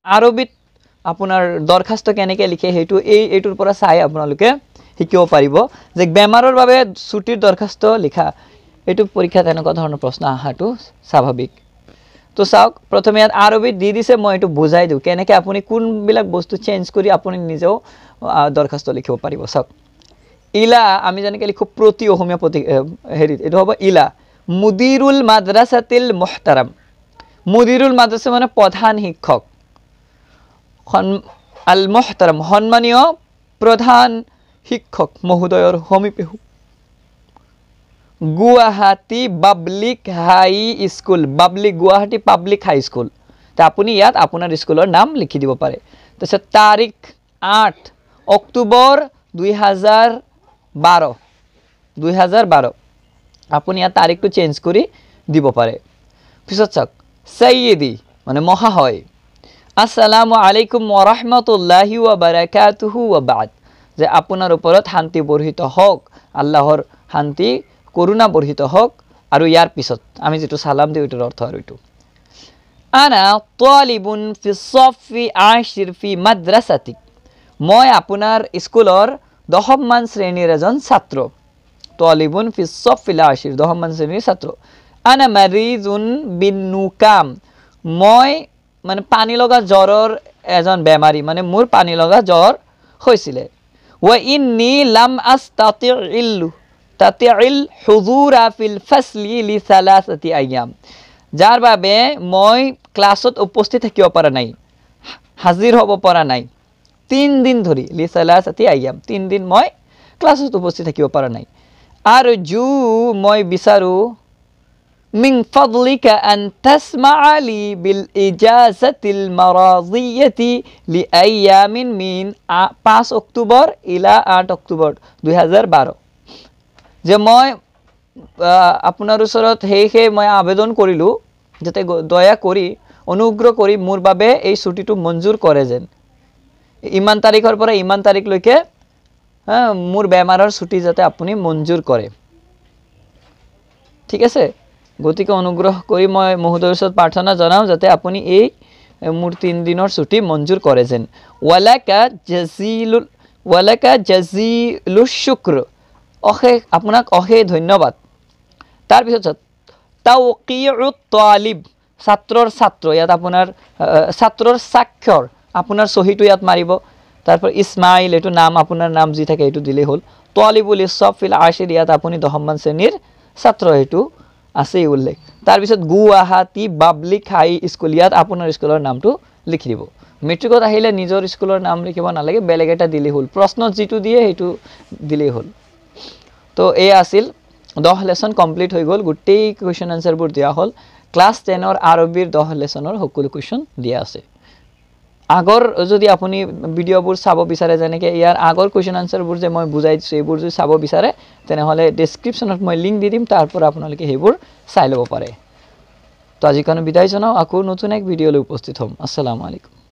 আৰবিত আপোনাৰ দৰখাস্ত কেনেকৈ লিখে সেইটো এইটোৰ পৰা চাই আপোনালোকে শিকিব পাৰিব যে বেমাৰৰ বাবে ছুটিৰ দৰখাস্ত লিখা এইটো পৰীক্ষাত এনেকুৱা ধৰণৰ প্ৰশ্ন আহাটো স্বাভাৱিক তো চাওক প্ৰথমে ইয়াত আৰবিত দি দিছে মই এইটো বুজাই দিওঁ কেনেকৈ আপুনি কোনবিলাক বস্তু চেঞ্জ কৰি আপুনি নিজেও দৰখাস্ত লিখিব পাৰিব চাওক ইলা আমি যেনেকৈ লিখো প্ৰতি অসমীয়া প্ৰতি হেৰিত এইটো হ'ব ইলা মুদিৰুল মাদ্ৰাসাতিল মুহতাৰাম মুদিৰুল মাদ্ৰাসা মানে প্ৰধান শিক্ষক আল মুহতাৰাম সন্মানীয় প্ৰধান শিক্ষক মহোদয়ৰ সমীপে গুৱাহাটী পাব্লিক হাই স্কুল গুৱাহাটী পাব্লিক হাই স্কুল তা আপুনি ইয়াত আপোনাৰ স্কুলৰ নাম লিখি দিব পাৰে তাৰপিছত তাৰিখ 8 অক্টোবৰ 2012 আপুনি ইয়াত তাৰিখটো চেঞ্জ কৰি দিব পাৰে পিছত চাওক সাইয়্যিদি মানে মহাশয় আসসালামু আলাইকুম ওয়া ৰাহমাতুল্লাহি ওয়া বাৰাকাতুহু ওয়া বাদ যে আপোনাৰ ওপৰত শান্তি বৰ্ষিত হওক আল্লাহৰ শান্তি করুণা বর্ষিত হোক আর ইয়ার পিছত আমি যেটো সালাম দিই ওইটার অর্থ আর ওইটো আনা তালিবুন ফি সফি আশির ফি মাদ্রাসাতিক মই আপনার স্কুলৰ 10 মান শ্ৰেণীৰ এজন ছাত্ৰ তালিবুন ফি সফি আশিৰ 10 মান শ্ৰেণীৰ ছাত্ৰ আনা মাৰিজুন বিন নুকাম মই মানে পানী লগা জ্বৰৰ এজন বেমাৰী মানে মোৰ পানী লগা জ্বৰ হৈছিলে ওয়া ইন্নী লাম আস্তাতি'ল তাতি'ল হুজুরা ফিল ফাসলি লি সালাসাতি আইয়াম যার বাবে মই ক্লাছত উপস্থিত থাকিব পৰা নাই হাজিৰ হ'ব পৰা নাই 3 দিন ধৰি লি সালাসাতি আইয়াম 3 দিন মই ক্লাছত উপস্থিত থাকিব পৰা নাই আৰ জু মই বিচাৰো মিন ফাদলিকা আন তাসমা'a লি বিল ইজাজাতিল মাৰাদিয়াতি লি আইয়ামিন মিন 5 অক্টোবৰ ইলা 8 অক্টোবৰ 2012 যে মই আপোনাৰ ওচৰত হেই মই আবেদন কৰিলো যাতে দয়া কৰি অনুগ্ৰহ কৰি মোৰ বাবে এই ছুটিটো মঞ্জুৰ কৰে যেন ইমান তাৰিখৰ পৰা ইমান তাৰিখলৈকে মোৰ বেমাৰৰ ছুটি যাতে আপুনি মঞ্জুৰ কৰে ঠিক আছে গতিকে অনুগ্ৰহ কৰি মই মহোদয়ৰ ওচৰত প্ৰাৰ্থনা জনাও যাতে আপুনি এই মোৰ 3 দিনৰ ছুটি মঞ্জুৰ কৰে যেন ওয়ালাকা জাজিলুশ শুক্ৰ আপোনাক অশেষ ধন্যবাদ তাৰ পিছত তাওকিউত তালিব ছাত্ৰৰ ছাত্ৰ ইয়াত আপোনাৰ ছাত্ৰৰ স্বাক্ষৰ আপোনাৰ সহিটো ইয়াত মাৰিব তারপর ইসমাইল এটো নাম আপনার নাম জি থাকে এটো দিলেই হল তালিবুল ইসফিল আশির ইয়াত আপনি 10 মান শ্রেণীর ছাত্র এটো আছে উল্লেখ তার পিছত গুৱাহাটী পাব্লিক হাই স্কুল ইয়াত আপনাৰ স্কুলৰ নামটো লিখি দিব মেট্ৰিকত আহিলে নিজৰ স্কুলৰ নাম লিখিব নালাগে বেলেগ এটা দিলেই হল প্ৰশ্ন যেটো দিয়ে হেতু দিলেই হল তো এই আছিল 10 লেসন কমপ্লিট হৈ গল গুটেই কোৱেশ্চন আনসাৰ বোৰ দিয়া হল ক্লাস 10 ৰ আৰবিৰ 10 লেসনৰ সকলো কোৱেশ্চন দিয়া আছে আগৰ যদি আপুনি ভিডিওবোৰ চাব বিচাৰে যেনেকে ইয়াৰ আগৰ কোৱেশ্চন আনসাৰ বোৰ যে মই বুজাই দিছো এইবোৰ যদি চাব বিচাৰে তেনে হলে ডেসক্ৰিপচনত মই লিংক দি দিম তাৰ পৰা আপোনালোকে হেবোৰ চাই লব পাৰে তো আজি কাৰণে বিদায় জনাও আকৌ নতুন এক ভিডিও লৈ উপস্থিত হ'ম আসসালামু আলাইকুম